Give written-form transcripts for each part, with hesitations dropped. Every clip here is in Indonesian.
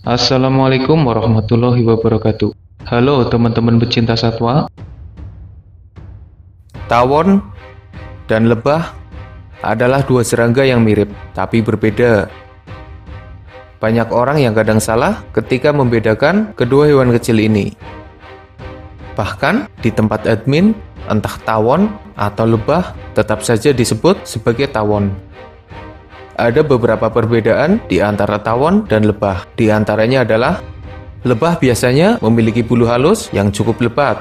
Assalamualaikum warahmatullahi wabarakatuh. Halo teman-teman pecinta satwa. Tawon dan lebah adalah dua serangga yang mirip, tapi berbeda. Banyak orang yang kadang salah ketika membedakan kedua hewan kecil ini. Bahkan di tempat admin, entah tawon atau lebah tetap saja disebut sebagai tawon. Ada beberapa perbedaan di antara tawon dan lebah. Di antaranya adalah lebah biasanya memiliki bulu halus yang cukup lebat,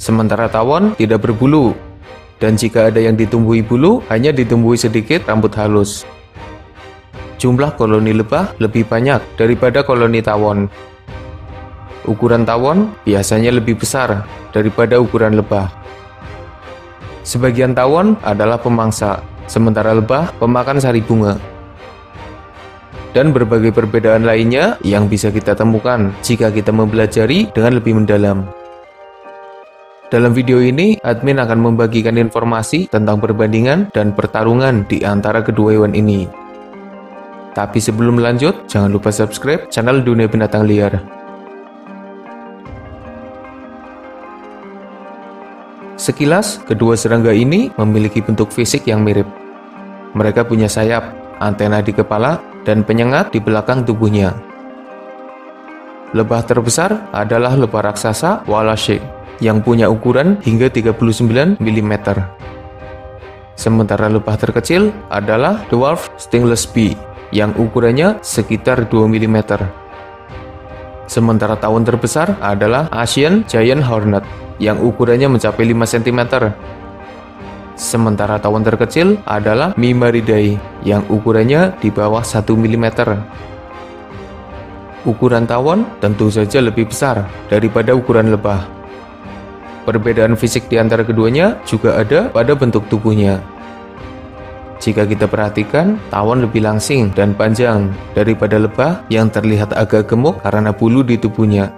sementara tawon tidak berbulu, dan jika ada yang ditumbuhi bulu, hanya ditumbuhi sedikit rambut halus. Jumlah koloni lebah lebih banyak daripada koloni tawon. Ukuran tawon biasanya lebih besar daripada ukuran lebah. Sebagian tawon adalah pemangsa, sementara lebah pemakan sari bunga. Dan berbagai perbedaan lainnya yang bisa kita temukan jika kita mempelajari dengan lebih mendalam. Dalam video ini, admin akan membagikan informasi tentang perbandingan dan pertarungan di antara kedua hewan ini. Tapi sebelum lanjut, jangan lupa subscribe channel Dunia Binatang Liar. Sekilas, kedua serangga ini memiliki bentuk fisik yang mirip. Mereka punya sayap, antena di kepala, dan penyengat di belakang tubuhnya. Lebah terbesar adalah lebah raksasa Wallace yang punya ukuran hingga 39 mm. Sementara lebah terkecil adalah Dwarf Stingless Bee yang ukurannya sekitar 2 mm. Sementara tawon terbesar adalah Asian Giant Hornet yang ukurannya mencapai 5 cm. Sementara tawon terkecil adalah Mimaridae yang ukurannya di bawah 1 mm. Ukuran tawon tentu saja lebih besar daripada ukuran lebah. Perbedaan fisik di antara keduanya juga ada pada bentuk tubuhnya. Jika kita perhatikan, tawon lebih langsing dan panjang daripada lebah yang terlihat agak gemuk karena bulu di tubuhnya.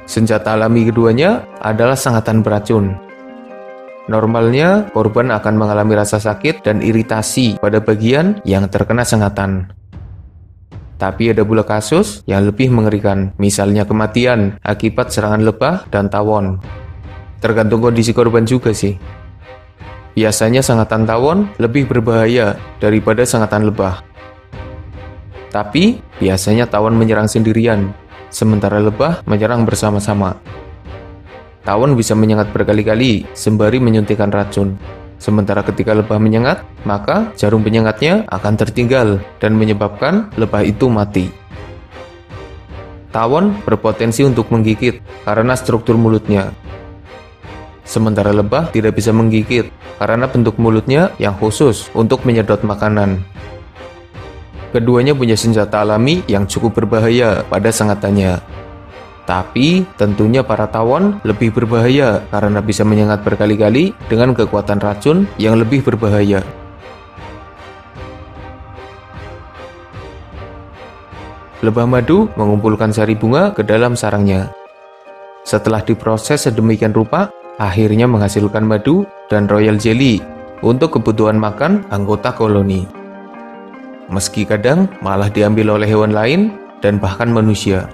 Senjata alami keduanya adalah sengatan beracun. Normalnya, korban akan mengalami rasa sakit dan iritasi pada bagian yang terkena sengatan. Tapi ada pula kasus yang lebih mengerikan, misalnya kematian akibat serangan lebah dan tawon. Tergantung kondisi korban juga sih. Biasanya sengatan tawon lebih berbahaya daripada sengatan lebah. Tapi, biasanya tawon menyerang sendirian, sementara lebah menyerang bersama-sama. Tawon bisa menyengat berkali-kali sembari menyuntikkan racun. Sementara ketika lebah menyengat, maka jarum penyengatnya akan tertinggal dan menyebabkan lebah itu mati. Tawon berpotensi untuk menggigit karena struktur mulutnya. Sementara lebah tidak bisa menggigit karena bentuk mulutnya yang khusus untuk menyedot makanan. Keduanya punya senjata alami yang cukup berbahaya pada sengatannya. Tapi, tentunya para tawon lebih berbahaya karena bisa menyengat berkali-kali dengan kekuatan racun yang lebih berbahaya. Lebah madu mengumpulkan sari bunga ke dalam sarangnya. Setelah diproses sedemikian rupa, akhirnya menghasilkan madu dan royal jelly untuk kebutuhan makan anggota koloni. Meski kadang malah diambil oleh hewan lain dan bahkan manusia.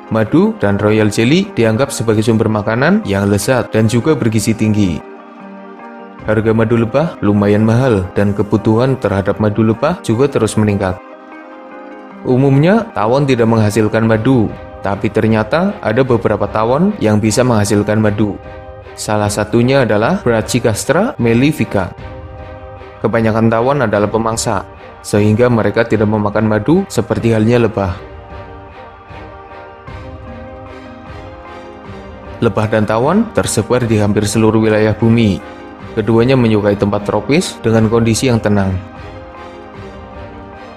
Madu dan royal jelly dianggap sebagai sumber makanan yang lezat dan juga bergizi tinggi. Harga madu lebah lumayan mahal dan kebutuhan terhadap madu lebah juga terus meningkat. Umumnya, tawon tidak menghasilkan madu, tapi ternyata ada beberapa tawon yang bisa menghasilkan madu. Salah satunya adalah Brachygastra mellifica. Kebanyakan tawon adalah pemangsa, sehingga mereka tidak memakan madu seperti halnya lebah. Lebah dan tawon tersebar di hampir seluruh wilayah bumi. Keduanya menyukai tempat tropis dengan kondisi yang tenang.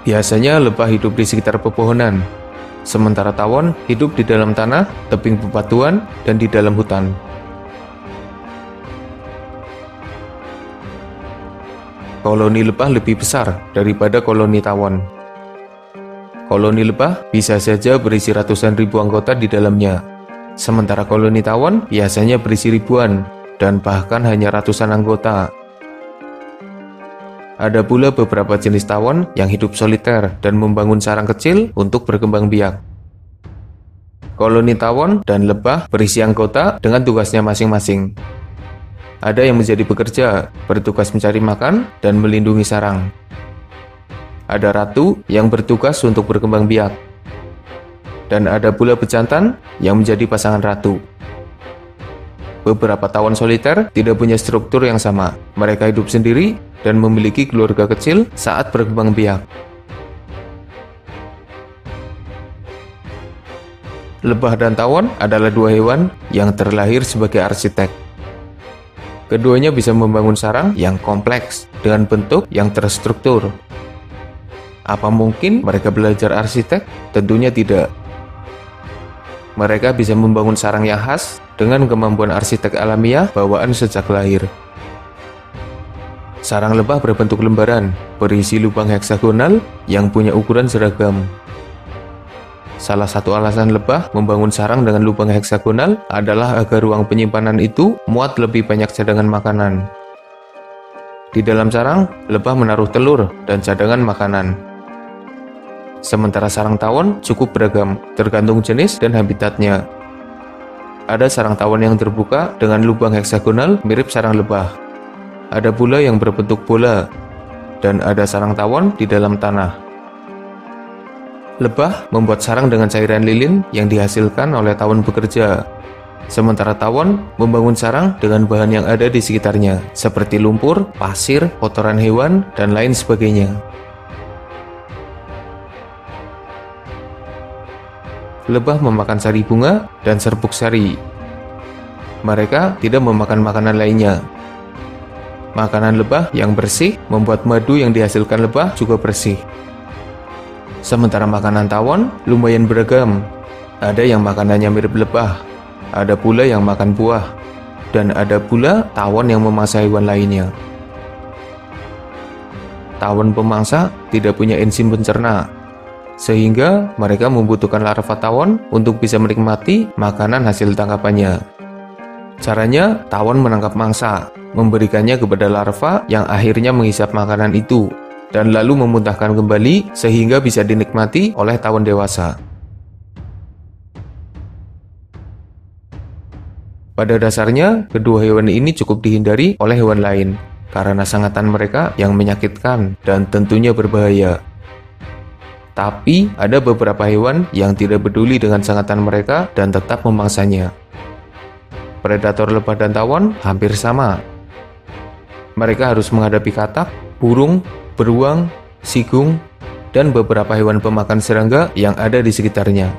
Biasanya lebah hidup di sekitar pepohonan, sementara tawon hidup di dalam tanah, tebing bebatuan, dan di dalam hutan. Koloni lebah lebih besar daripada koloni tawon. Koloni lebah bisa saja berisi ratusan ribu anggota di dalamnya. Sementara koloni tawon biasanya berisi ribuan dan bahkan hanya ratusan anggota. Ada pula beberapa jenis tawon yang hidup soliter dan membangun sarang kecil untuk berkembang biak. Koloni tawon dan lebah berisi anggota dengan tugasnya masing-masing. Ada yang menjadi pekerja, bertugas mencari makan dan melindungi sarang. Ada ratu yang bertugas untuk berkembang biak. Dan ada pula pejantan yang menjadi pasangan ratu. Beberapa tawon soliter tidak punya struktur yang sama. Mereka hidup sendiri dan memiliki keluarga kecil saat berkembang biak. Lebah dan tawon adalah dua hewan yang terlahir sebagai arsitek. Keduanya bisa membangun sarang yang kompleks dengan bentuk yang terstruktur. Apa mungkin mereka belajar arsitek? Tentunya tidak. Mereka bisa membangun sarang yang khas dengan kemampuan arsitek alamiah bawaan sejak lahir. Sarang lebah berbentuk lembaran, berisi lubang heksagonal yang punya ukuran seragam. Salah satu alasan lebah membangun sarang dengan lubang heksagonal adalah agar ruang penyimpanan itu muat lebih banyak cadangan makanan. Di dalam sarang, lebah menaruh telur dan cadangan makanan. Sementara sarang tawon cukup beragam, tergantung jenis dan habitatnya. Ada sarang tawon yang terbuka dengan lubang heksagonal mirip sarang lebah. Ada pula yang berbentuk bola, dan ada sarang tawon di dalam tanah. Lebah membuat sarang dengan cairan lilin yang dihasilkan oleh tawon bekerja. Sementara tawon membangun sarang dengan bahan yang ada di sekitarnya, seperti lumpur, pasir, kotoran hewan, dan lain sebagainya. Lebah memakan sari bunga dan serbuk sari. Mereka tidak memakan makanan lainnya. Makanan lebah yang bersih membuat madu yang dihasilkan lebah juga bersih. Sementara makanan tawon lumayan beragam. Ada yang makanannya mirip lebah, ada pula yang makan buah, dan ada pula tawon yang memangsa hewan lainnya. Tawon pemangsa tidak punya enzim pencerna, sehingga mereka membutuhkan larva tawon untuk bisa menikmati makanan hasil tangkapannya. Caranya, tawon menangkap mangsa, memberikannya kepada larva yang akhirnya menghisap makanan itu, dan lalu memuntahkan kembali sehingga bisa dinikmati oleh tawon dewasa. Pada dasarnya, kedua hewan ini cukup dihindari oleh hewan lain, karena sangatan mereka yang menyakitkan dan tentunya berbahaya. Tapi, ada beberapa hewan yang tidak peduli dengan sangatan mereka dan tetap memangsanya. Predator lebah dan tawon hampir sama. Mereka harus menghadapi katak, burung, beruang, sigung, dan beberapa hewan pemakan serangga yang ada di sekitarnya.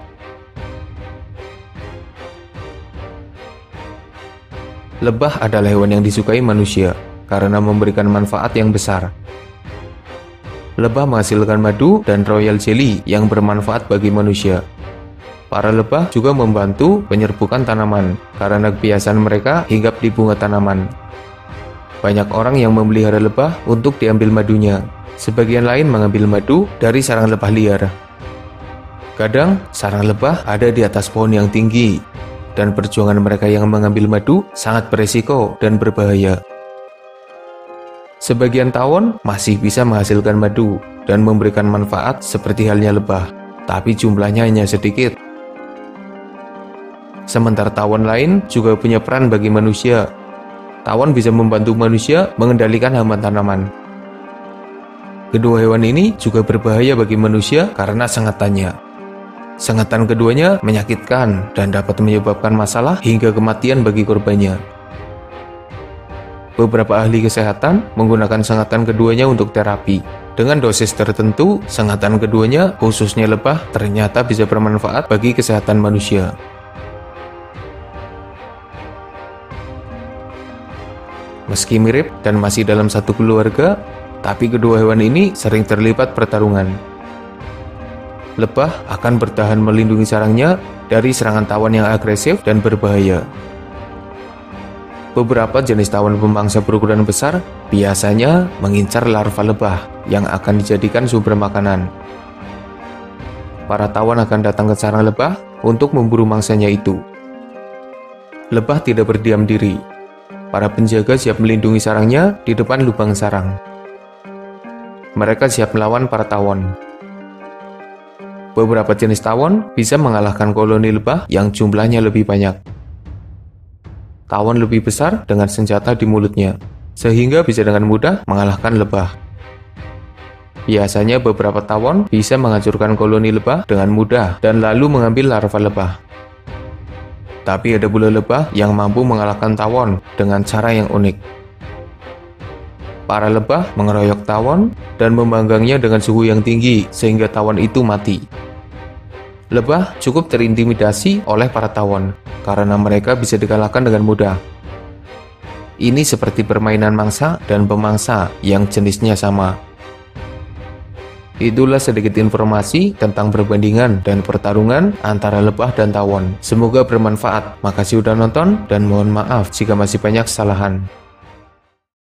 Lebah adalah hewan yang disukai manusia karena memberikan manfaat yang besar. Lebah menghasilkan madu dan royal jelly yang bermanfaat bagi manusia. Para lebah juga membantu penyerbukan tanaman karena kebiasaan mereka hinggap di bunga tanaman. Banyak orang yang memelihara lebah untuk diambil madunya. Sebagian lain mengambil madu dari sarang lebah liar. Kadang, sarang lebah ada di atas pohon yang tinggi, dan perjuangan mereka yang mengambil madu sangat beresiko dan berbahaya. Sebagian tawon masih bisa menghasilkan madu dan memberikan manfaat seperti halnya lebah, tapi jumlahnya hanya sedikit. Sementara tawon lain juga punya peran bagi manusia. Tawon bisa membantu manusia mengendalikan hama tanaman. Kedua hewan ini juga berbahaya bagi manusia karena sangatannya. Sangatan keduanya menyakitkan dan dapat menyebabkan masalah hingga kematian bagi korbannya. Beberapa ahli kesehatan menggunakan sangatan keduanya untuk terapi. Dengan dosis tertentu, sangatan keduanya, khususnya lebah, ternyata bisa bermanfaat bagi kesehatan manusia. Meski mirip dan masih dalam satu keluarga, tapi kedua hewan ini sering terlibat pertarungan. Lebah akan bertahan melindungi sarangnya dari serangan tawon yang agresif dan berbahaya. Beberapa jenis tawon pemangsa berukuran besar biasanya mengincar larva lebah yang akan dijadikan sumber makanan. Para tawon akan datang ke sarang lebah untuk memburu mangsanya itu. Lebah tidak berdiam diri. Para penjaga siap melindungi sarangnya di depan lubang sarang. mereka siap melawan para tawon. Beberapa jenis tawon bisa mengalahkan koloni lebah yang jumlahnya lebih banyak. Tawon lebih besar dengan senjata di mulutnya, sehingga bisa dengan mudah mengalahkan lebah. Biasanya beberapa tawon bisa menghancurkan koloni lebah dengan mudah dan lalu mengambil larva lebah. Tapi ada pula lebah yang mampu mengalahkan tawon dengan cara yang unik. Para lebah mengeroyok tawon dan memanggangnya dengan suhu yang tinggi sehingga tawon itu mati. Lebah cukup terintimidasi oleh para tawon karena mereka bisa dikalahkan dengan mudah. Ini seperti permainan mangsa dan pemangsa yang jenisnya sama. Itulah sedikit informasi tentang perbandingan dan pertarungan antara lebah dan tawon. Semoga bermanfaat. Makasih udah nonton dan mohon maaf jika masih banyak kesalahan.